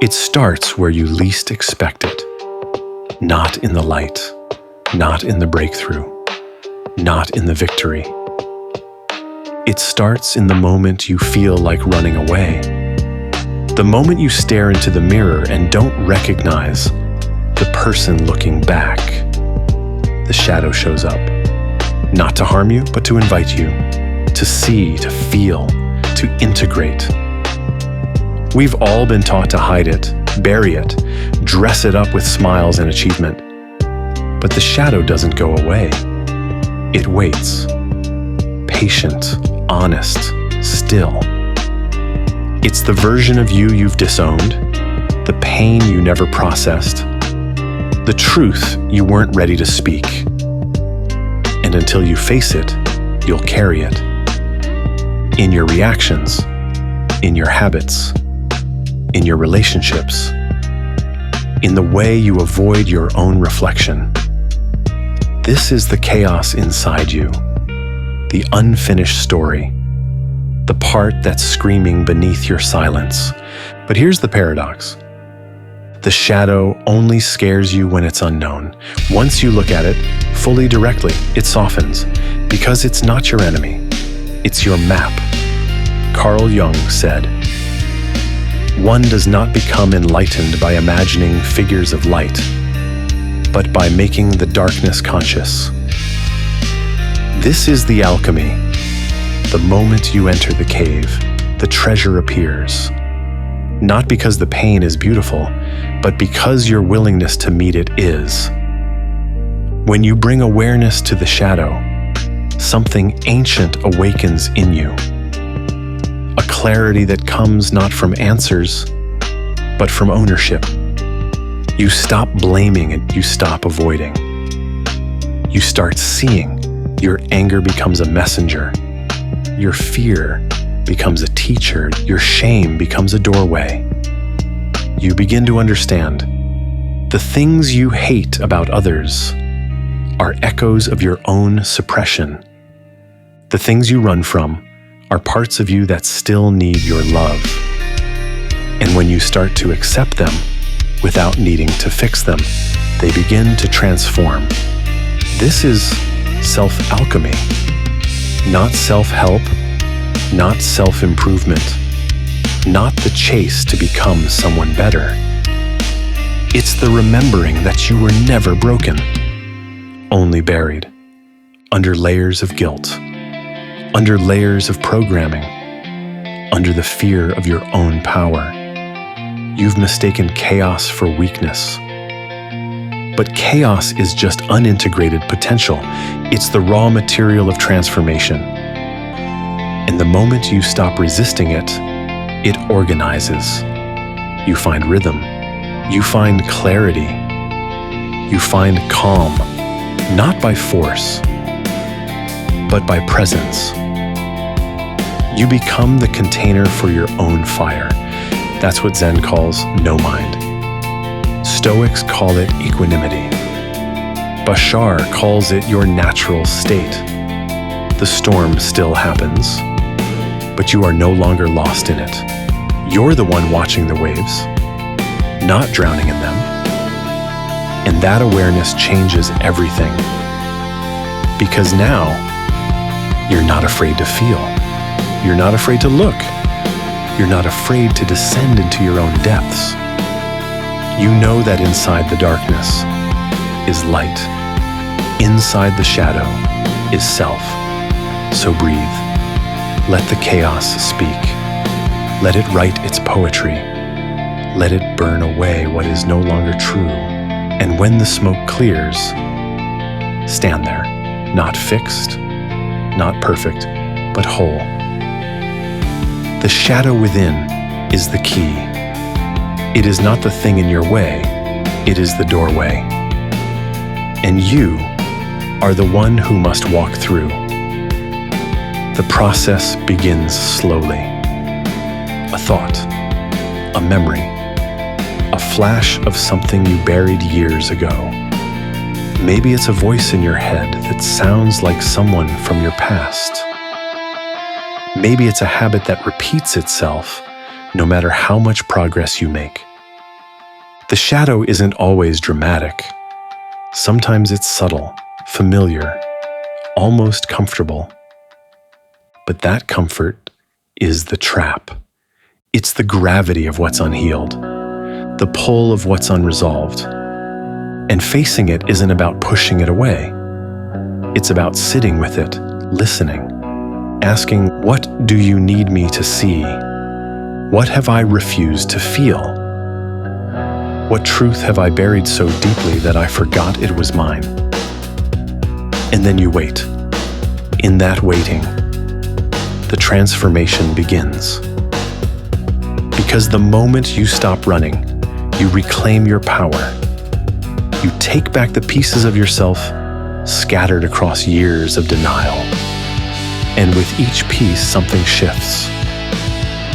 It starts where you least expect it. Not in the light, not in the breakthrough, not in the victory. It starts in the moment you feel like running away. The moment you stare into the mirror and don't recognize the person looking back. The shadow shows up, not to harm you, but to invite you, to see, to feel, to integrate. We've all been taught to hide it, bury it, dress it up with smiles and achievement. But the shadow doesn't go away. It waits. Patient, honest, still. It's the version of you you've disowned, the pain you never processed, the truth you weren't ready to speak. And until you face it, you'll carry it. In your reactions, in your habits, in your relationships, in the way you avoid your own reflection. This is the chaos inside you, the unfinished story, the part that's screaming beneath your silence. But here's the paradox. The shadow only scares you when it's unknown. Once you look at it fully directly, it softens, because it's not your enemy, it's your map. Carl Jung said, "One does not become enlightened by imagining figures of light, but by making the darkness conscious." This is the alchemy. The moment you enter the cave, the treasure appears. Not because the pain is beautiful, but because your willingness to meet it is. When you bring awareness to the shadow, something ancient awakens in you. A clarity that comes not from answers, but from ownership. You stop blaming and you stop avoiding. You start seeing. Your anger becomes a messenger. Your fear becomes a teacher. Your shame becomes a doorway. You begin to understand. The things you hate about others are echoes of your own suppression. The things you run from are parts of you that still need your love. And when you start to accept them without needing to fix them, they begin to transform. This is self-alchemy, not self-help, not self-improvement, not the chase to become someone better. It's the remembering that you were never broken, only buried, under layers of guilt, under layers of programming, under the fear of your own power. You've mistaken chaos for weakness. But chaos is just unintegrated potential. It's the raw material of transformation. And the moment you stop resisting it, it organizes. You find rhythm. You find clarity. You find calm, not by force, but by presence. You become the container for your own fire. That's what Zen calls no mind. Stoics call it equanimity. Bashar calls it your natural state. The storm still happens, but you are no longer lost in it. You're the one watching the waves, not drowning in them. And that awareness changes everything. Because now, you're not afraid to feel. You're not afraid to look. You're not afraid to descend into your own depths. You know that inside the darkness is light. Inside the shadow is self. So breathe. Let the chaos speak. Let it write its poetry. Let it burn away what is no longer true. And when the smoke clears, stand there, not fixed, not perfect, but whole. The shadow within is the key. It is not the thing in your way, it is the doorway. And you are the one who must walk through. The process begins slowly. A thought, a memory, a flash of something you buried years ago. Maybe it's a voice in your head that sounds like someone from your past. Maybe it's a habit that repeats itself no matter how much progress you make. The shadow isn't always dramatic. Sometimes it's subtle, familiar, almost comfortable. But that comfort is the trap. It's the gravity of what's unhealed, the pull of what's unresolved. And facing it isn't about pushing it away. It's about sitting with it, listening, asking, what do you need me to see? What have I refused to feel? What truth have I buried so deeply that I forgot it was mine? And then you wait. In that waiting, the transformation begins. Because the moment you stop running, you reclaim your power. You take back the pieces of yourself scattered across years of denial. And with each piece, something shifts.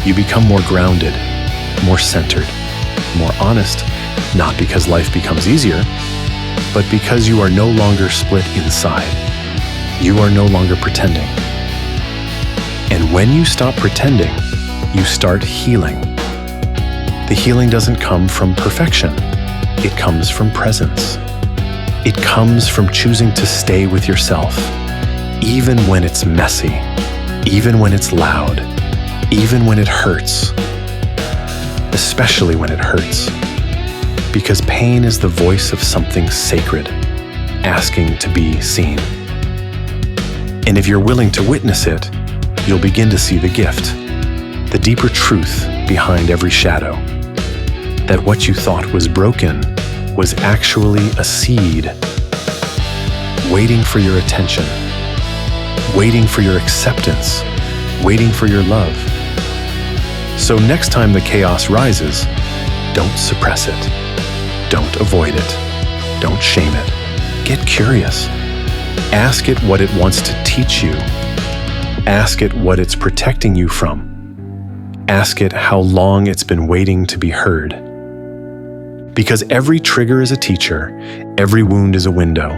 You become more grounded, more centered, more honest, not because life becomes easier, but because you are no longer split inside. You are no longer pretending. And when you stop pretending, you start healing. The healing doesn't come from perfection. It comes from presence. It comes from choosing to stay with yourself, even when it's messy, even when it's loud, even when it hurts, especially when it hurts. Because pain is the voice of something sacred, asking to be seen. And if you're willing to witness it, you'll begin to see the gift, the deeper truth behind every shadow. That what you thought was broken was actually a seed, waiting for your attention, waiting for your acceptance, waiting for your love. So next time the chaos rises, don't suppress it. Don't avoid it. Don't shame it. Get curious. Ask it what it wants to teach you. Ask it what it's protecting you from. Ask it how long it's been waiting to be heard. Because every trigger is a teacher, every wound is a window.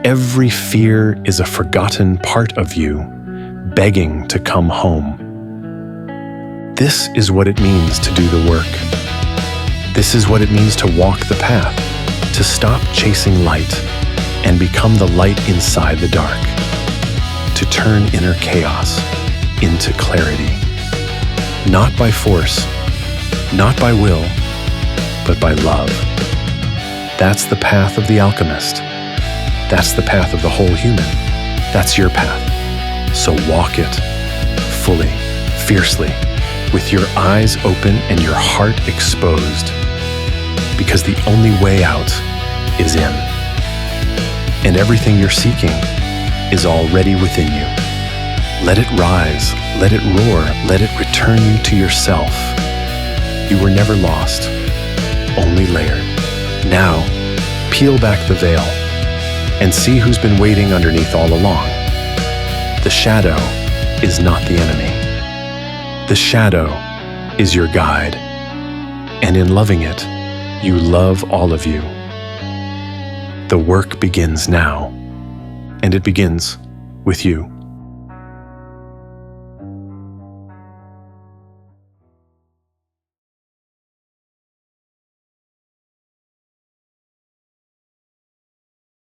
Every fear is a forgotten part of you, begging to come home. This is what it means to do the work. This is what it means to walk the path, to stop chasing light and become the light inside the dark, to turn inner chaos into clarity. Not by force, not by will, but by love. That's the path of the alchemist. That's the path of the whole human. That's your path. So walk it fully, fiercely, with your eyes open and your heart exposed. Because the only way out is in. And everything you're seeking is already within you. Let it rise, let it roar, let it return you to yourself. You were never lost, only layered. Now, peel back the veil and see who's been waiting underneath all along. The shadow is not the enemy. The shadow is your guide. And in loving it, you love all of you. The work begins now, and it begins with you.